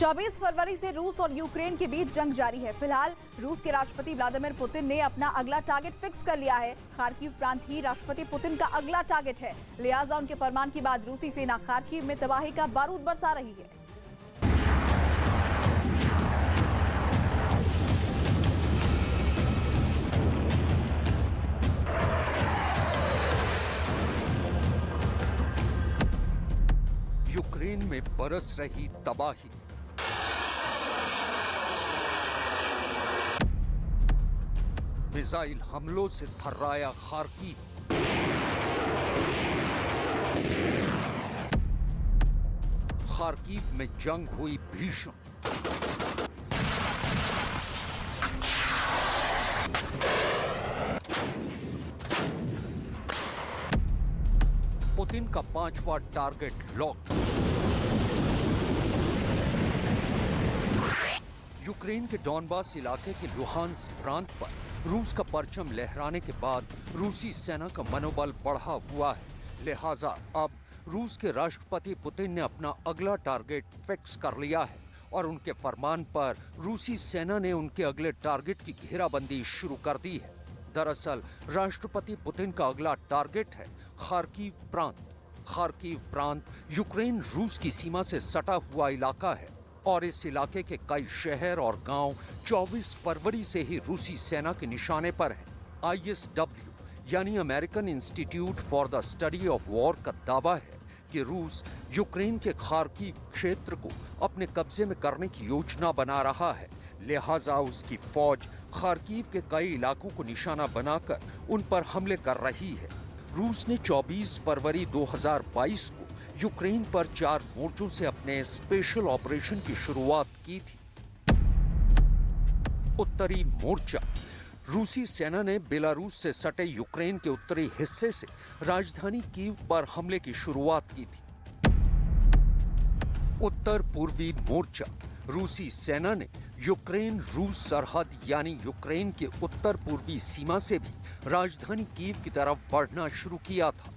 24 फरवरी से रूस और यूक्रेन के बीच जंग जारी है। फिलहाल रूस के राष्ट्रपति व्लादिमीर पुतिन ने अपना अगला टारगेट फिक्स कर लिया है। खार्किव प्रांत ही राष्ट्रपति पुतिन का अगला टारगेट है। लिहाजा उनके फरमान के बाद रूसी सेना खार्किव में तबाही का बारूद बरसा रही है। यूक्रेन में बरस रही तबाही। मिसाइल हमलों से थर्राया खार्किव। खार्किव में जंग हुई भीषण। पुतिन का 5वां टारगेट लॉक। यूक्रेन के डॉनबास इलाके के लुहांस्क प्रांत पर रूस का परचम लहराने के बाद रूसी सेना का मनोबल बढ़ा हुआ है। लिहाजा अब रूस के राष्ट्रपति पुतिन ने अपना अगला टारगेट फिक्स कर लिया है और उनके फरमान पर रूसी सेना ने उनके अगले टारगेट की घेराबंदी शुरू कर दी है। दरअसल राष्ट्रपति पुतिन का अगला टारगेट है खार्किव प्रांत। खार्किव प्रांत यूक्रेन रूस की सीमा से सटा हुआ इलाका है और इस इलाके के कई शहर और गांव 24 फरवरी से ही रूसी सेना के निशाने पर हैं। ISW यानी American institute for the study of war का दावा है कि रूस यूक्रेन के खार्किव क्षेत्र को अपने कब्जे में करने की योजना बना रहा है। लिहाजा उसकी फौज खार्किव के कई इलाकों को निशाना बनाकर उन पर हमले कर रही है। रूस ने 24 फरवरी 2022 को यूक्रेन पर 4 मोर्चों से अपने स्पेशल ऑपरेशन की शुरुआत की थी। उत्तरी मोर्चा। रूसी सेना ने बेलारूस से सटे यूक्रेन के उत्तरी हिस्से से राजधानी कीव पर हमले की शुरुआत की थी। उत्तर पूर्वी मोर्चा। रूसी सेना ने यूक्रेन रूस सरहद यानी यूक्रेन के उत्तर पूर्वी सीमा से भी राजधानी कीव की तरफ बढ़ना शुरू किया था।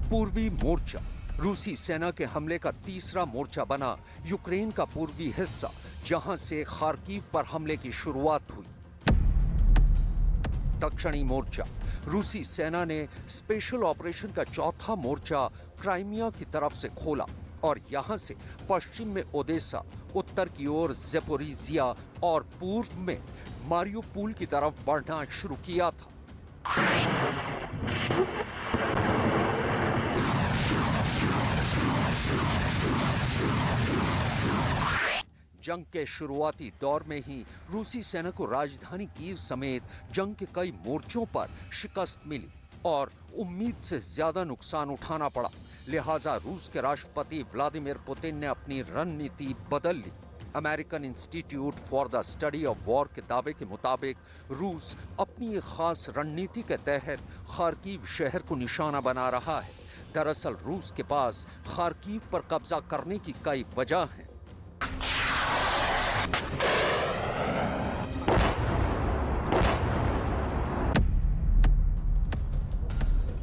पूर्वी मोर्चा। रूसी सेना के हमले का तीसरा मोर्चा बना यूक्रेन का पूर्वी हिस्सा, जहां से खार्किव पर हमले की शुरुआत हुई। दक्षिणी मोर्चा। रूसी सेना ने स्पेशल ऑपरेशन का चौथा मोर्चा क्राइमिया की तरफ से खोला और यहां से पश्चिम में ओदेसा, उत्तर की ओर ज़ेपोरिजिया और पूर्व में मारियोपोल की तरफ बढ़ना शुरू किया था। जंग के शुरुआती दौर में ही रूसी सेना को राजधानी कीव समेत जंग के कई मोर्चों पर शिकस्त मिली और उम्मीद से ज्यादा नुकसान उठाना पड़ा। लिहाजा रूस के राष्ट्रपति व्लादिमीर पुतिन ने अपनी रणनीति बदल ली। American institute for the study of war के दावे के मुताबिक रूस अपनी एक खास रणनीति के तहत खार्किव शहर को निशाना बना रहा है। दरअसल रूस के पास खार्किव पर कब्जा करने की कई वजह हैं।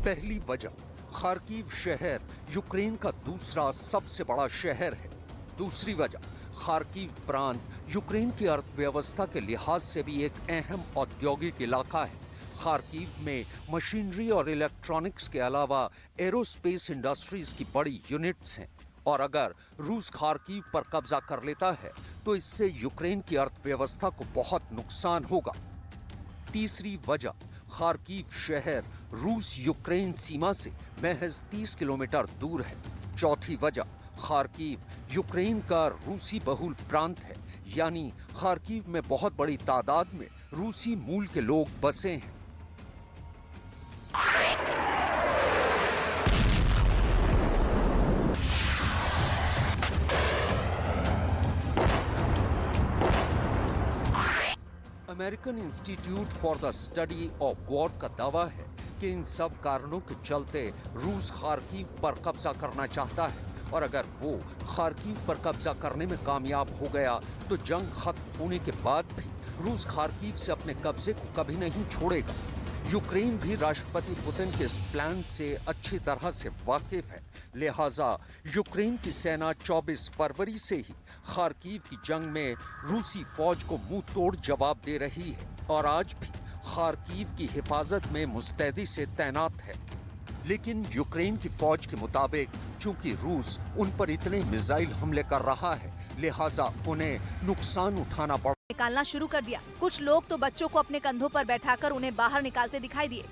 पहली वजह, खार्किव शहर यूक्रेन का दूसरा सबसे बड़ा शहर है। दूसरी वजह, खार्किव प्रांत यूक्रेन की अर्थव्यवस्था के लिहाज से भी एक अहम औद्योगिक इलाका है। खार्किव में मशीनरी और इलेक्ट्रॉनिक्स के अलावा एरोस्पेस इंडस्ट्रीज की बड़ी यूनिट्स हैं और अगर रूस खार्किव पर कब्जा कर लेता है तो इससे यूक्रेन की अर्थव्यवस्था को बहुत नुकसान होगा। तीसरी वजह, खार्किव शहर रूस यूक्रेन सीमा से महज 30 किलोमीटर दूर है। चौथी वजह, खार्किव यूक्रेन का रूसी बहुल प्रांत है, यानी खार्किव में बहुत बड़ी तादाद में रूसी मूल के लोग बसे हैं। American institute for the study of war का दावा है कि इन सब कारणों के चलते रूस खार्किव पर कब्जा करना चाहता है और अगर वो खार्किव पर कब्जा करने में कामयाब हो गया तो जंग खत्म होने के बाद भी रूस खार्किव से अपने कब्जे को कभी नहीं छोड़ेगा। यूक्रेन भी राष्ट्रपति पुतिन के इस प्लान से अच्छी तरह से वाकिफ है। लिहाजा यूक्रेन की सेना 24 फरवरी से ही खार्किव की जंग में रूसी फौज को मुंह तोड़ जवाब दे रही है और आज भी खार्किव की हिफाजत में मुस्तैदी से तैनात है। लेकिन यूक्रेन की फौज के मुताबिक चूंकि रूस उन पर इतने मिसाइल हमले कर रहा है, लिहाजा उन्हें नुकसान उठाना पड़ निकालना शुरू कर दिया। कुछ लोग तो बच्चों को अपने कंधों पर बैठाकर उन्हें बाहर निकालते दिखाई दिए।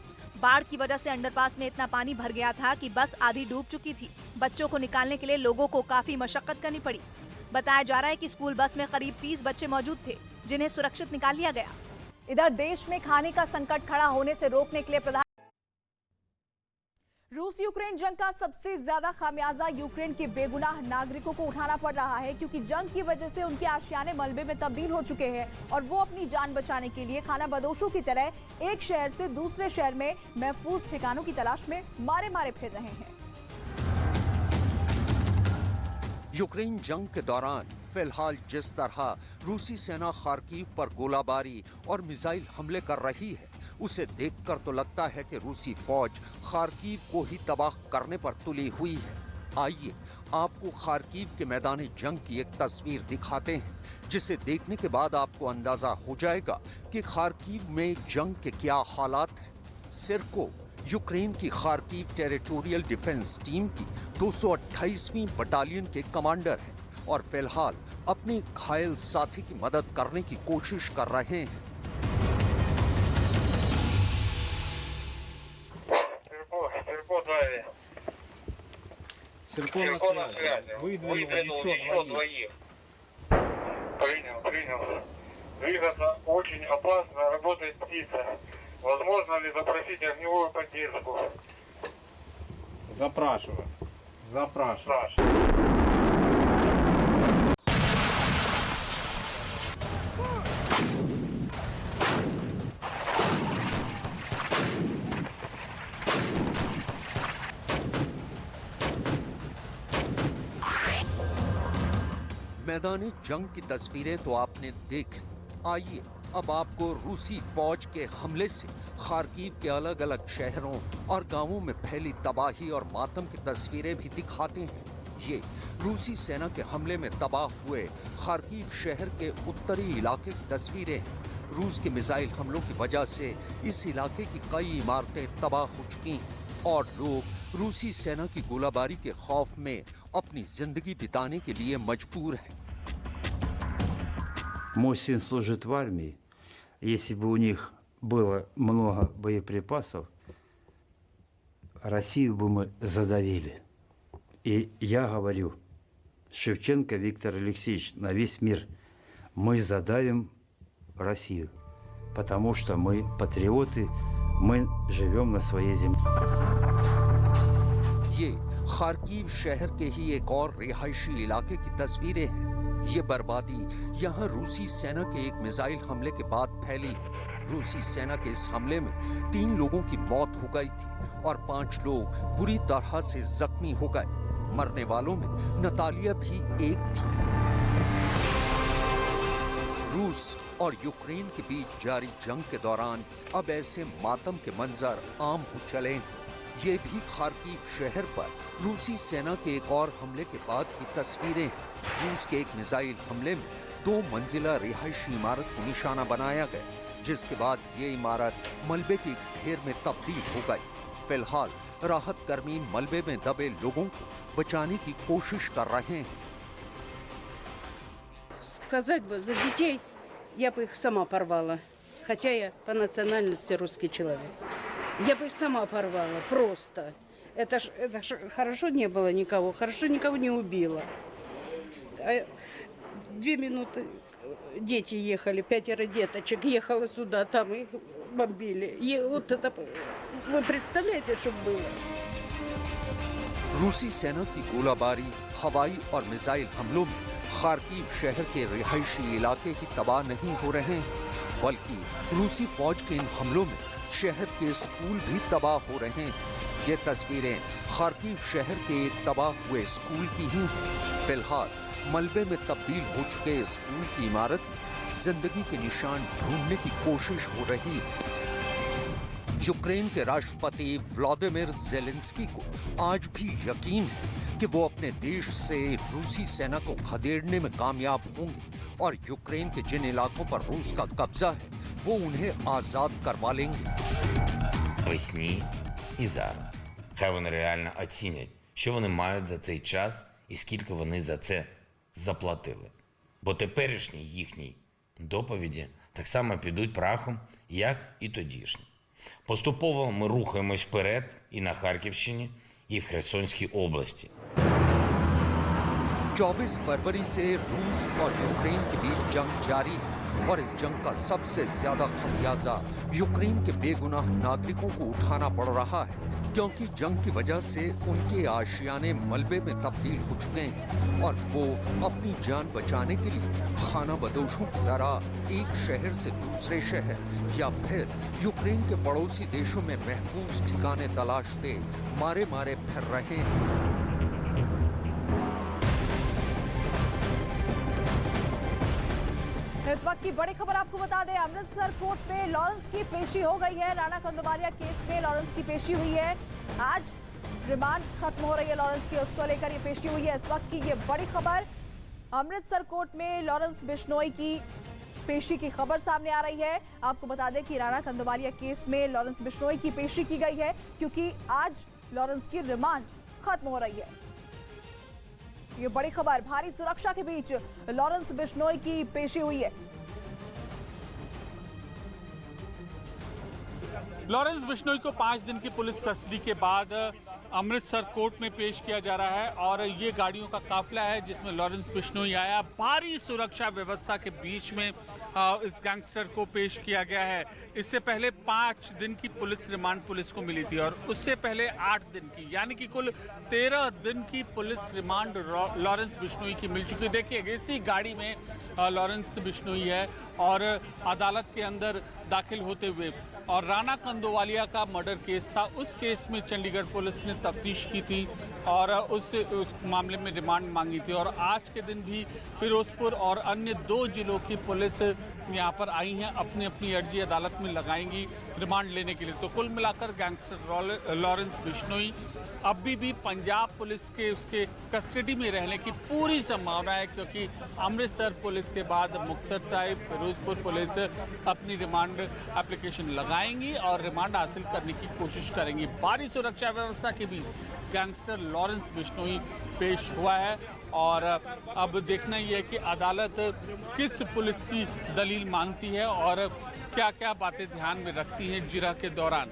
बाढ़ की वजह से अंडरपास में इतना पानी भर गया था कि बस आधी डूब चुकी थी। बच्चों को निकालने के लिए लोगों को काफी मशक्कत करनी पड़ी। बताया जा रहा है कि स्कूल बस में करीब 30 बच्चे मौजूद थे, जिन्हें सुरक्षित निकाल लिया गया। इधर देश में खाने का संकट खड़ा होने से रोकने के लिए रूस यूक्रेन जंग का सबसे ज्यादा खामियाजा यूक्रेन के बेगुनाह नागरिकों को उठाना पड़ रहा है, क्योंकि जंग की वजह से उनके आशियाने मलबे में तब्दील हो चुके हैं और वो अपनी जान बचाने के लिए खाना बदोशों की तरह एक शहर से दूसरे शहर में महफूज ठिकानों की तलाश में मारे मारे फिर रहे हैं। यूक्रेन जंग के दौरान फिलहाल जिस तरह रूसी सेना खार्किव पर गोलाबारी और मिसाइल हमले कर रही है, उसे देखकर तो लगता है कि रूसी फौज खार्किव को ही तबाह करने पर तुली हुई है। आइए आपको खार्किव के मैदान जंग की एक तस्वीर दिखाते हैं, जिसे देखने के बाद आपको अंदाजा हो जाएगा कि खार्किव में जंग के क्या हालात हैं। सिरको यूक्रेन की खार्किव टेरिटोरियल डिफेंस टीम की 228वीं बटालियन के कमांडर हैं और फिलहाल अपने घायल साथी की मदद करने की कोशिश कर रहे हैं। Сирко на связи. Выдвинул еще двоих. Принял. Двигаться очень опасно, работает птица. Возможно ли запросить огневую поддержку? Запрашиваю. मैदानी जंग की तस्वीरें तो आपने देख ली। आइए अब आपको रूसी फौज के हमले से खार्किव के अलग अलग शहरों और गांवों में फैली तबाही और मातम की तस्वीरें भी दिखाते हैं। ये रूसी सेना के हमले में तबाह हुए खार्किव शहर के उत्तरी इलाके की तस्वीरें हैं। रूस के मिसाइल हमलों की वजह से इस इलाके की कई इमारतें तबाह हो चुकी हैं और लोग रूसी सेना की गोलाबारी के खौफ में अपनी जिंदगी बिताने के लिए मजबूर हैं। Мой сын служит в армии. Если бы у них было много боеприпасов, Россию бы мы задавили. И я говорю, Шевченко Виктор Алексеевич, на весь мир, мы задавим Россию, потому что мы патриоты, мы живем на своей земле. ये खार्किव शहर के ही एक और रिहायशी इलाके की तस्वीरें हैं। ये बर्बादी यहाँ रूसी सेना के एक मिसाइल हमले के बाद फैली है। रूसी सेना के इस हमले में 3 लोगों की मौत हो गई थी और 5 लोग बुरी तरह से जख्मी हो गए। मरने वालों में नतालिया भी एक थी। रूस और यूक्रेन के बीच जारी जंग के दौरान अब ऐसे मातम के मंजर आम हो चले हैं। ये भी खार्किव शहर पर रूसी सेना के एक और हमले के बाद की तस्वीरें हैं। रूस के एक मिसाइल हमले में 2 मंजिला रिहायशी इमारत को निशाना बनाया गया, जिसके बाद ये इमारत मलबे के ढेर में तब्दील हो गई। फिलहाल राहत कर्मी मलबे में दबे लोगों को बचाने की कोशिश कर रहे हैं। Сказать бы, за детей я бы их сама порвала. Хотя я по национальности русский человек. Я бы их сама порвала, просто. Это ж хорошо не было никого, хорошо никого не убило. 2 минуты дети ехали, 5 деточек ехало сюда, там их бомбили. И вот это, вы представляете, что было? रूसी सेना की गोलाबारी, हवाई और मिसाइल हमलों में खार्किव शहर के रिहायशी इलाके ही तबाह नहीं हो रहे हैं, बल्कि रूसी फौज के इन हमलों में शहर के स्कूल भी तबाह हो रहे हैं। ये तस्वीरें खार्किव शहर के एक तबाह हुए स्कूल की ही हैं। फिलहाल मलबे में तब्दील हो चुके स्कूल की इमारत में जिंदगी के निशान ढूंढने की कोशिश हो रही है। यूक्रेन के राष्ट्रपति व्लादिमीर ज़ेलेंस्की को आज भी यकीन है कि वो अपने देश से रूसी सेना को खदेड़ने में कामयाब होंगे और यूक्रेन के जिन इलाकों पर रूस का कब्जा है वो उन्हें आजाद करवा लेंगे। Весні і зараз. Хай вони реально оцінять, що вони мають за цей час і скільки вони за це заплатили. Бо теперішні їхні доповіді так само підуть прахом, як і тодішні. Поступово ми рухаємось вперед і на Харківщині, і в Херсонській області. 24 फरवरी से रूस और यूक्रेन के बीच जंग जारी है और इस जंग का सबसे ज्यादा खमियाजा यूक्रेन के बेगुनाह नागरिकों को उठाना पड़ रहा है, क्योंकि जंग की वजह से उनके आशियाने मलबे में तब्दील हो चुके हैं और वो अपनी जान बचाने के लिए खाना बदोशों की तरह एक शहर से दूसरे शहर या फिर यूक्रेन के पड़ोसी देशों में महफूज ठिकाने तलाशते मारे मारे फिर रहे हैं। इस वक्त की बड़ी खबर आपको बता दें, अमृतसर कोर्ट में लॉरेंस की पेशी हो गई है। राणा कंदवालिया केस में लॉरेंस की पेशी हुई है। आज रिमांड खत्म हो रही है लॉरेंस की, उसको लेकर ये पेशी हुई है। इस वक्त की ये बड़ी खबर, अमृतसर कोर्ट में लॉरेंस बिश्नोई की पेशी की खबर सामने आ रही है। आपको बता दें कि राणा कंदवालिया केस में लॉरेंस बिश्नोई की पेशी की गई है क्योंकि आज लॉरेंस की रिमांड खत्म हो रही है। ये बड़ी खबर, भारी सुरक्षा के बीच लॉरेंस बिश्नोई की पेशी हुई है। लॉरेंस बिश्नोई को 5 दिन की पुलिस कस्टडी के बाद अमृतसर कोर्ट में पेश किया जा रहा है और ये गाड़ियों का काफिला है जिसमें लॉरेंस बिश्नोई आया। भारी सुरक्षा व्यवस्था के बीच में इस गैंगस्टर को पेश किया गया है। इससे पहले 5 दिन की पुलिस रिमांड पुलिस को मिली थी और उससे पहले 8 दिन की, यानी कि कुल 13 दिन की पुलिस रिमांड लॉरेंस बिश्नोई की मिल चुकी है। देखिए इसी गाड़ी में लॉरेंस बिश्नोई है और अदालत के अंदर दाखिल होते हुए, और राणा कंदवालिया का मर्डर केस था, उस केस में चंडीगढ़ पुलिस ने तफ्तीश की थी और उस मामले में रिमांड मांगी थी। और आज के दिन भी फिरोजपुर और अन्य 2 जिलों की पुलिस यहाँ पर आई हैं, अपनी अपनी अर्जी अदालत में लगाएंगी रिमांड लेने के लिए। तो कुल मिलाकर गैंगस्टर लॉरेंस बिश्नोई अभी भी पंजाब पुलिस के उसके कस्टडी में रहने की पूरी संभावना है, क्योंकि अमृतसर पुलिस के बाद मुक्तसर साहिब, फिरोजपुर पुलिस अपनी रिमांड एप्लीकेशन लगाएंगी और रिमांड हासिल करने की कोशिश करेंगी। भारी सुरक्षा व्यवस्था के बीच गैंगस्टर लॉरेंस बिश्नोई पेश हुआ है और अब देखना ही है कि अदालत किस पुलिस की दलील मानती है और क्या क्या बातें ध्यान में रखती हैं जिरह के दौरान।